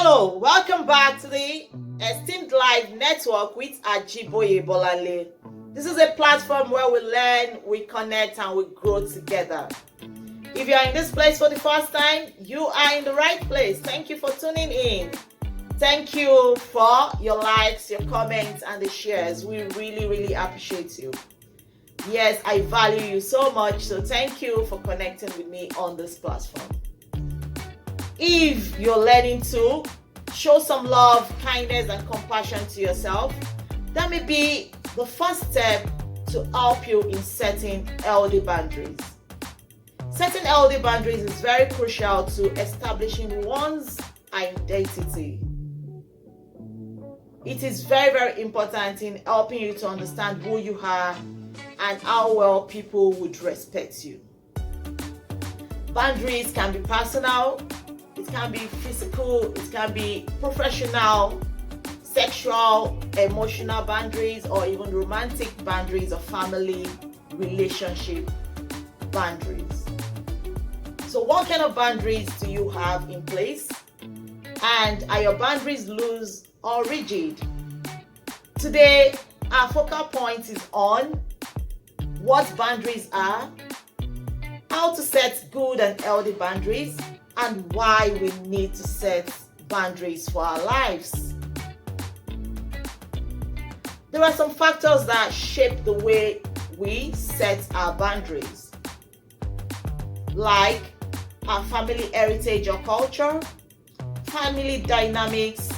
Hello, welcome back to the Esteemed Live Network with Ajiboye Bolale. This is a platform where we learn, we connect, and we grow together. If you are in this place for the first time, you are in the right place. Thank you for tuning in. Thank you for your likes, your comments, and the shares. We really appreciate you. Yes, I value you so much, so thank you for connecting with me on this platform. If you're learning to show some love, kindness, and compassion to yourself, that may be the first step to help you in setting healthy boundaries. Setting healthy boundaries is very crucial to establishing one's identity. It is very important in helping you to understand who you are and how well people would respect you. Boundaries can be personal, it can be physical, it can be professional, sexual, emotional boundaries, or even romantic boundaries or family relationship boundaries. So what kind of boundaries do you have in place? And are your boundaries loose or rigid? Today, our focal point is on what boundaries are, how to set good and healthy boundaries, and why we need to set boundaries for our lives. There are some factors that shape the way we set our boundaries, like our family heritage or culture, family dynamics,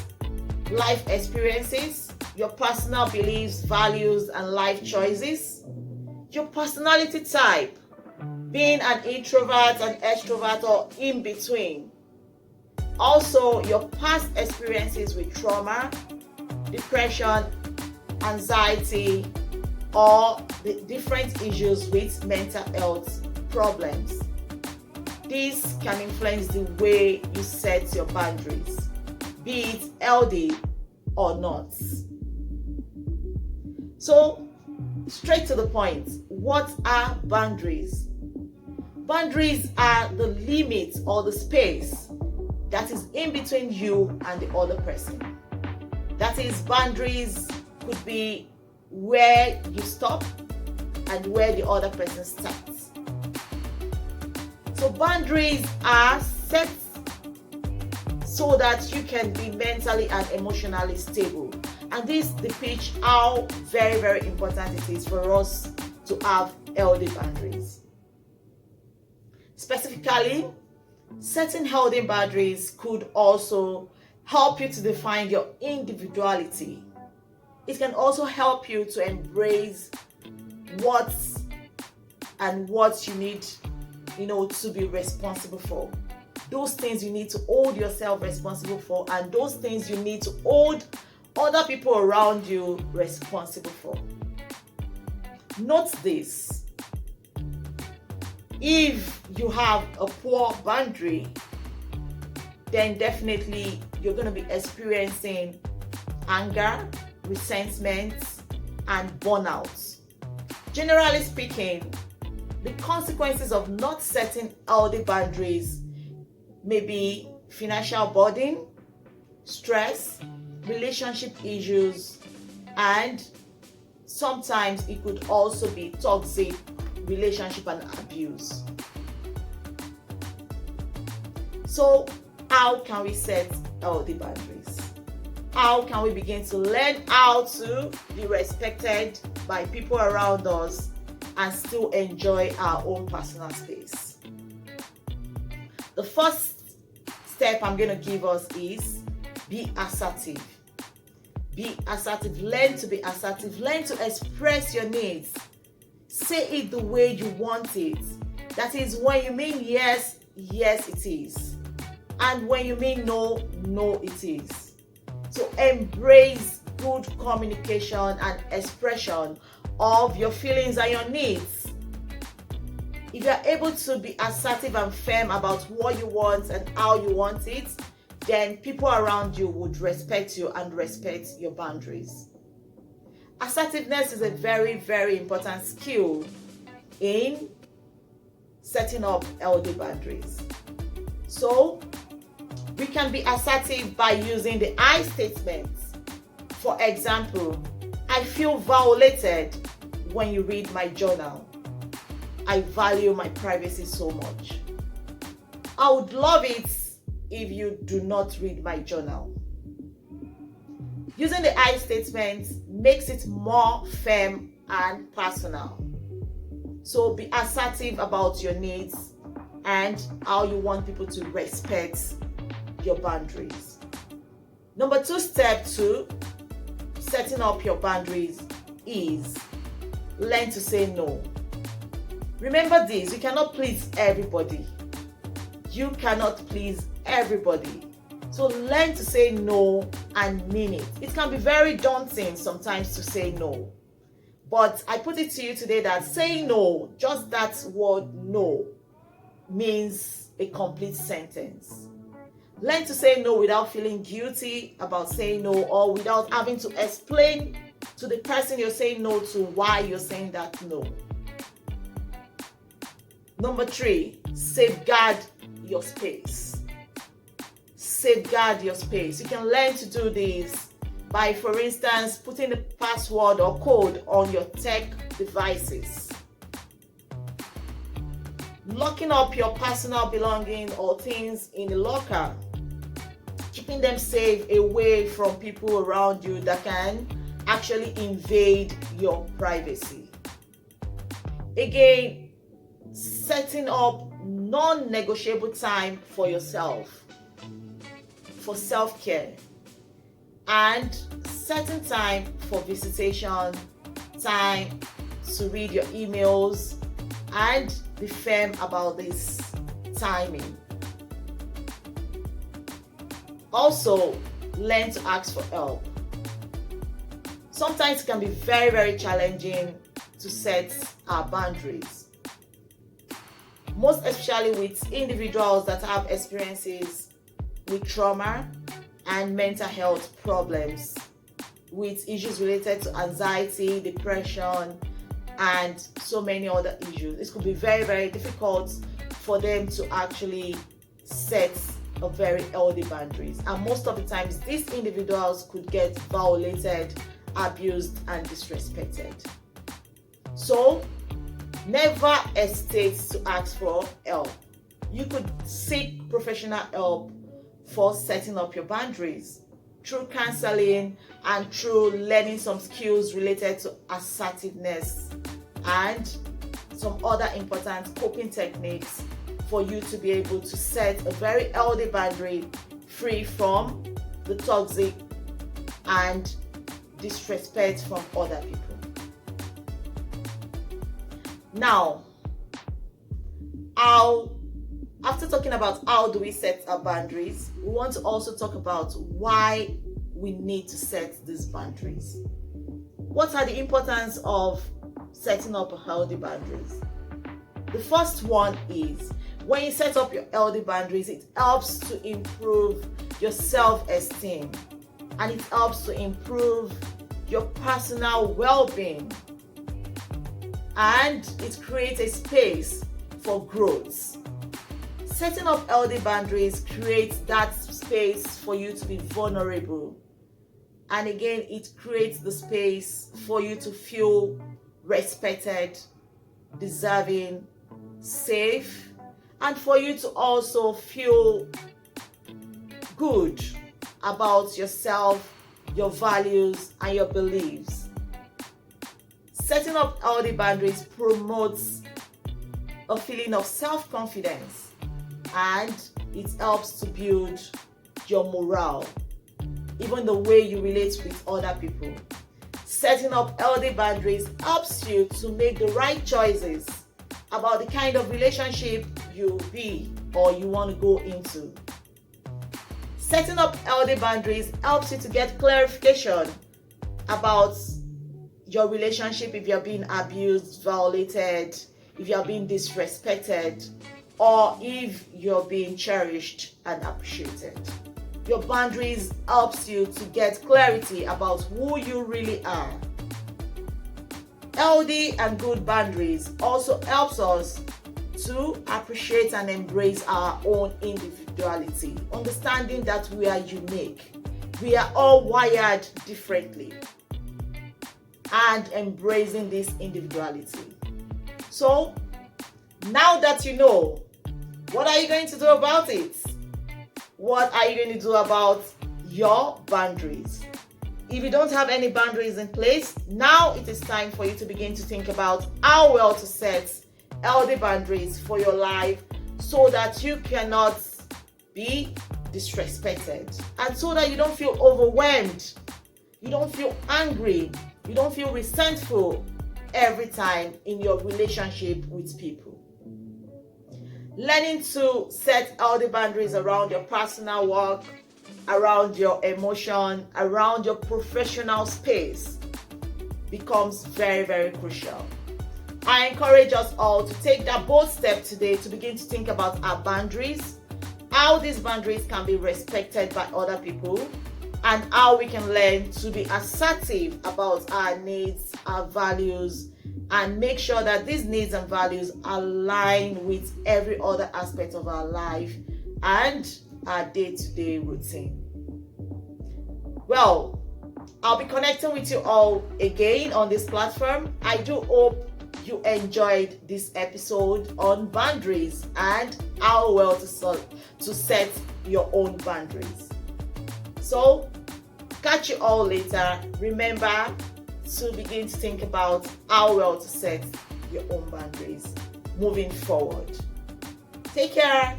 life experiences, your personal beliefs, values, and life choices, your personality type, being an introvert, an extrovert, or in between. Also, your past experiences with trauma, depression, anxiety, or the different issues with mental health problems. This can influence the way you set your boundaries, be it healthy or not. So, straight to the point, what are boundaries? Boundaries are the limit or the space that is in between you and the other person. That is, boundaries could be where you stop and where the other person starts. So boundaries are set so that you can be mentally and emotionally stable. And this depicts how very important it is for us to have healthy boundaries. Specifically, setting healthy boundaries could also help you to define your individuality. It can also help you to embrace what you need, to be responsible for. Those things you need to hold yourself responsible for, and those things you need to hold other people around you responsible for. Note this. If you have a poor boundary, then definitely you're going to be experiencing anger, resentment, and burnout. Generally speaking, the consequences of not setting healthy boundaries may be financial burden, stress, relationship issues, and sometimes it could also be toxic relationship and abuse. So, how can we set healthy boundaries? How can we begin to learn how to be respected by people around us and still enjoy our own personal space? The first step I'm going to give us is be assertive. Be assertive. Learn to be assertive. Learn to express your needs. Say it the way you want it. That is, when you mean yes, yes it is. And when you mean no, no it is. So embrace good communication and expression of your feelings and your needs. If you are able to be assertive and firm about what you want and how you want it, then people around you would respect you and respect your boundaries. Assertiveness is a very important skill in setting up healthy boundaries. So We can be assertive by using the I statements. For example, I feel violated when you read my journal. I value my privacy so much. I would love it if you do not read my journal. Using the I statement makes it more firm and personal. So be assertive about your needs and how you want people to respect your boundaries. Number 2, step 2, setting up your boundaries is learn to say no. Remember this, you cannot please everybody. You cannot please everybody. So learn to say no and mean it. It can be very daunting sometimes to say no. But I put it to you today that saying no, just that word no, means a complete sentence. Learn to say no without feeling guilty about saying no, or without having to explain to the person you're saying no to why you're saying that no. Number 3, safeguard your space. Safeguard your space. You can learn to do this by, for instance, putting the password or code on your tech devices. Locking up your personal belongings or things in a locker. Keeping them safe away from people around you that can actually invade your privacy. Again, setting up non-negotiable time for yourself, for self-care, and setting time for visitation, time to read your emails, and be firm about this timing. Also, learn to ask for help. Sometimes it can be very, very challenging to set our boundaries. Most especially with individuals that have experiences with trauma and mental health problems, with issues related to anxiety, depression, and so many other issues. It could be very, very difficult for them to actually set a very healthy boundaries. And most of the times, these individuals could get violated, abused, and disrespected. So, never hesitate to ask for help. You could seek professional help for setting up your boundaries through counseling and through learning some skills related to assertiveness and some other important coping techniques for you to be able to set a very healthy boundary free from the toxic and disrespect from other people. Now, after talking about how do we set our boundaries, we want to also talk about why we need to set these boundaries. What are the importance of setting up healthy boundaries? The first one is, when you set up your healthy boundaries, it helps to improve your self-esteem and it helps to improve your personal well-being, and it creates a space for growth. Setting up healthy boundaries creates that space for you to be vulnerable, and again, it creates the space for you to feel respected, deserving, safe, and for you to also feel good about yourself, your values, and your beliefs. Setting up healthy boundaries promotes a feeling of self-confidence, and it helps to build your morale, even the way you relate with other people. Setting up healthy boundaries helps you to make the right choices about the kind of relationship you'll be or you want to go into. Setting up healthy boundaries helps you to get clarification about your relationship, if you're being abused, violated, if you're being disrespected, or if you're being cherished and appreciated. Your boundaries helps you to get clarity about who you really are. Healthy and good boundaries also helps us to appreciate and embrace our own individuality, understanding that we are unique. We are all wired differently, and embracing this individuality. So, now that you know, what are you going to do about it? What are you going to do about your boundaries? If you don't have any boundaries in place, now it is time for you to begin to think about how well to set healthy boundaries for your life so that you cannot be disrespected and so that you don't feel overwhelmed, you don't feel angry, you don't feel resentful every time in your relationship with people. Learning to set healthy boundaries around your personal work, around your emotion, around your professional space becomes very, very crucial. I encourage us all to take that bold step today to begin to think about our boundaries, how these boundaries can be respected by other people, and how we can learn to be assertive about our needs, our values, and make sure that these needs and values align with every other aspect of our life and our day-to-day routine. Well, I'll be connecting with you all again on this platform. I do hope you enjoyed this episode on boundaries and how well to set your own boundaries. So, catch you all later. Remember to begin to think about how well to set your own boundaries moving forward. Take care.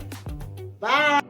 Bye.